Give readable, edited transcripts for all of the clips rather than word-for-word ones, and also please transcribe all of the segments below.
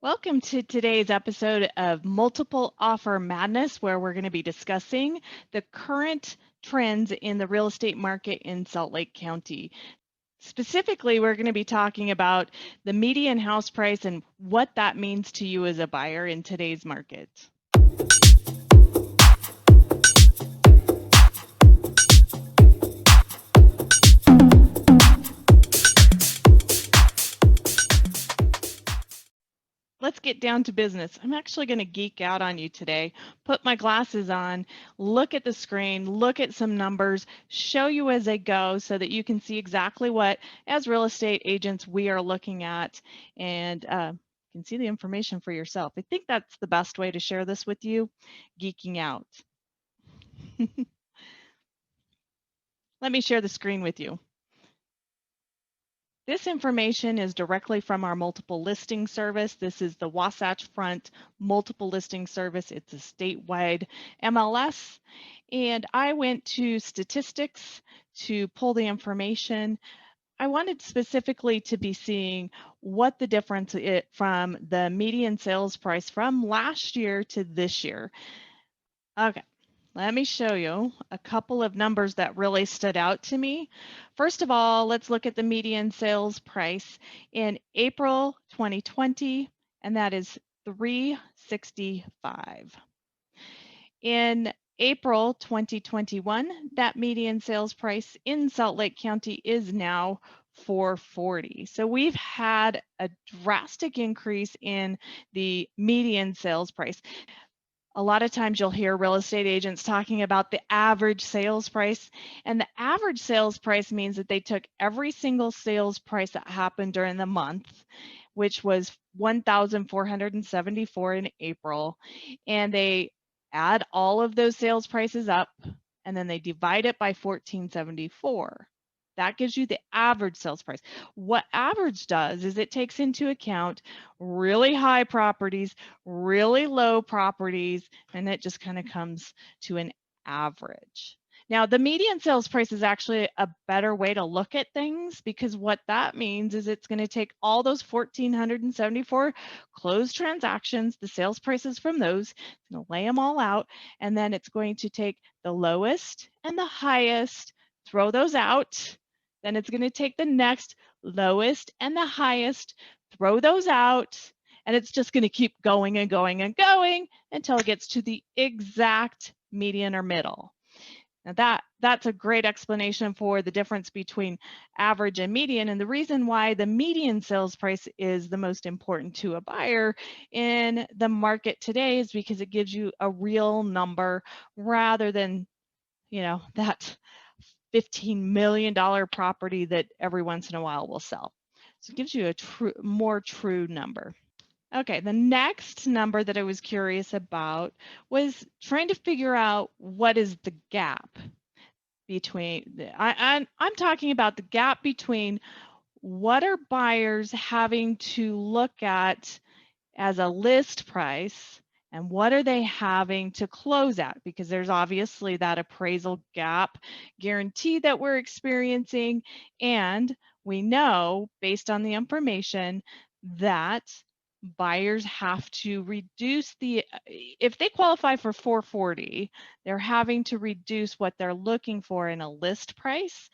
Welcome to today's episode of Multiple Offer Madness, where we're going to be discussing the current trends in the real estate market in Salt Lake County. Specifically, we're going to be talking about the median house price and what that means to you as a buyer in today's market. Let's get down to business. I'm actually going to geek out on you today, put my glasses on, look at the screen, look at some numbers, show you as I go so that you can see exactly what, as real estate agents, we are looking at, and you can see the information for yourself. I think that's the best way to share this with you, geeking out. Let me share the screen with you. This information is directly from our multiple listing service. This is the Wasatch Front multiple listing service. It's a statewide MLS. And I went to statistics to pull the information. I wanted specifically to be seeing what the difference is from the median sales price from last year to this year. Okay. Let me show you a couple of numbers that really stood out to me. First of all, let's look at the median sales price in April 2020, and that is $365. In April 2021, that median sales price in Salt Lake County is now $440. So we've had a drastic increase in the median sales price. A lot of times you'll hear real estate agents talking about the average sales price, and the average sales price means that they took every single sales price that happened during the month, which was $1,474 in April, and they add all of those sales prices up, and then they divide it by 1474. That gives you the average sales price. What average does is it takes into account really high properties, really low properties, and it just kind of comes to an average. Now, the median sales price is actually a better way to look at things, because what that means is it's going to take all those 1,474 closed transactions, the sales prices from those, it's going to lay them all out, and then it's going to take the lowest and the highest, throw those out. Then it's going to take the next lowest and the highest, throw those out, and it's just going to keep going and going and going until it gets to the exact median or middle. Now that's a great explanation for the difference between average and median, and the reason why the median sales price is the most important to a buyer in the market today is because it gives you a real number rather than, that $15 million property that every once in a while will sell. So it gives you a more true number. Okay, the next number that I was curious about was trying to figure out what is the gap between, I'm talking about the gap between what are buyers having to look at as a list price and what are they having to close at, because there's obviously that appraisal gap guarantee that we're experiencing, and we know based on the information that buyers have to reduce if they qualify for 440, they're having to reduce what they're looking for in a list price,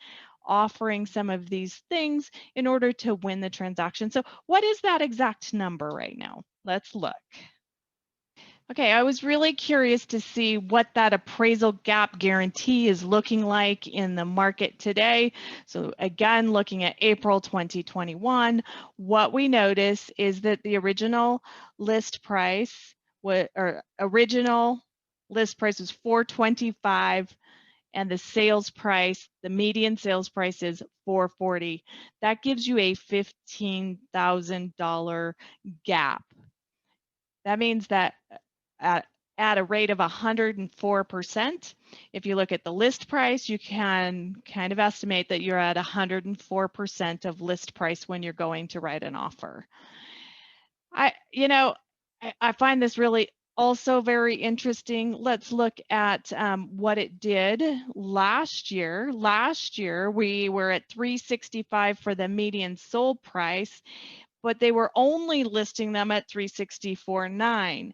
offering some of these things in order to win the transaction. So what is that exact number right now? Let's look. Okay, I was really curious to see what that appraisal gap guarantee is looking like in the market today. So again, looking at April 2021, what we notice is that the original list price was $425, and the sales price, the median sales price is $440. That gives you a $15,000 gap. That means that at a rate of 104%, if you look at the list price, you can kind of estimate that you're at 104% of list price when you're going to write an offer. I find this really also very interesting. Let's look at what it did last year. Last year, we were at $365 for the median sold price, but they were only listing them at 364.9.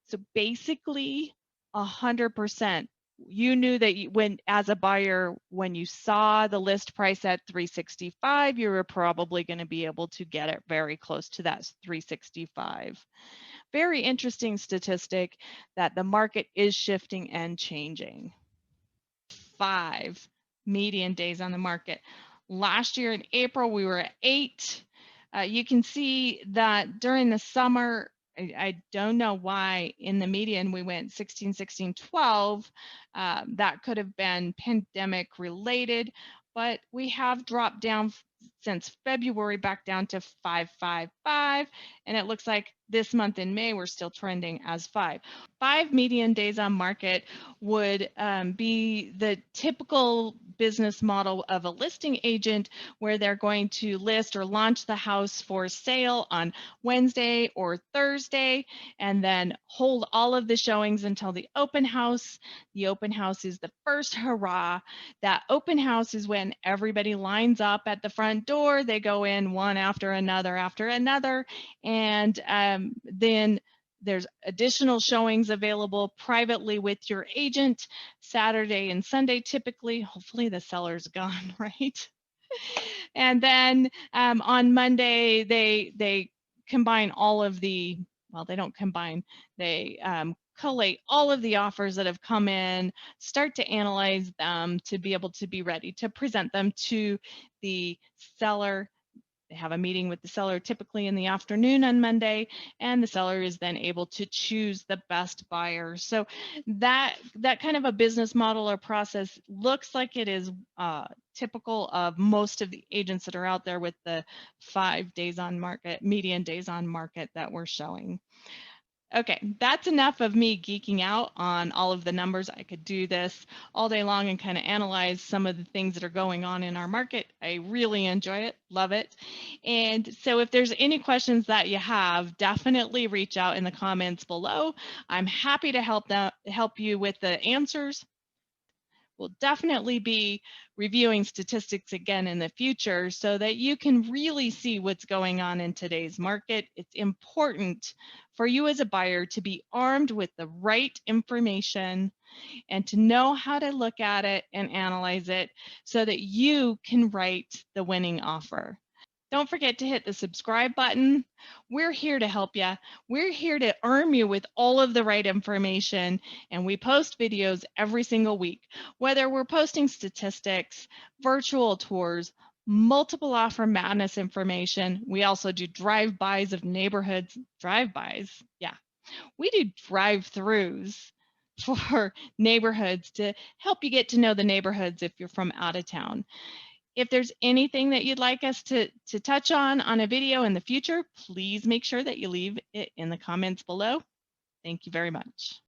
So basically 100%. You knew that when, as a buyer, when you saw the list price at 365, you were probably going to be able to get it very close to that 365. Very interesting statistic that the market is shifting and changing. 5 median days on the market. Last year in April, we were at 8. You can see that during the summer, I don't know why in the median we went 16, 16, 12. That could have been pandemic related, but we have dropped down since February back down to 555, and it looks like this month in May we're still trending as 5. 5 median days on market would be the typical business model of a listing agent, where they're going to list or launch the house for sale on Wednesday or Thursday, and then hold all of the showings until the open house. The open house is the first hurrah. That open house is when everybody lines up at the front door. They go in one after another, and then there's additional showings available privately with your agent Saturday and Sunday, typically. Hopefully the seller's gone, right? And then on Monday, they combine all of the, well, they don't combine, they collate all of the offers that have come in, start to analyze them to be able to be ready to present them to the seller. They have a meeting with the seller typically in the afternoon on Monday, and the seller is then able to choose the best buyer. So that kind of a business model or process looks like it is typical of most of the agents that are out there with the 5 days on market, median days on market that we're showing. Okay, that's enough of me geeking out on all of the numbers. I could do this all day long and kind of analyze some of the things that are going on in our market. I really enjoy it, love it. And so if there's any questions that you have, definitely reach out in the comments below. I'm happy to help you with the answers. We'll definitely be reviewing statistics again in the future so that you can really see what's going on in today's market. It's important for you as a buyer to be armed with the right information and to know how to look at it and analyze it so that you can write the winning offer. Don't forget to hit the subscribe button. We're here to help you. We're here to arm you with all of the right information, and we post videos every single week, whether we're posting statistics, virtual tours, multiple offer madness information. We also do drive-bys of neighborhoods. Drive-bys, yeah. We do drive-throughs for neighborhoods to help you get to know the neighborhoods if you're from out of town. If there's anything that you'd like us to touch on a video in the future, please make sure that you leave it in the comments below. Thank you very much.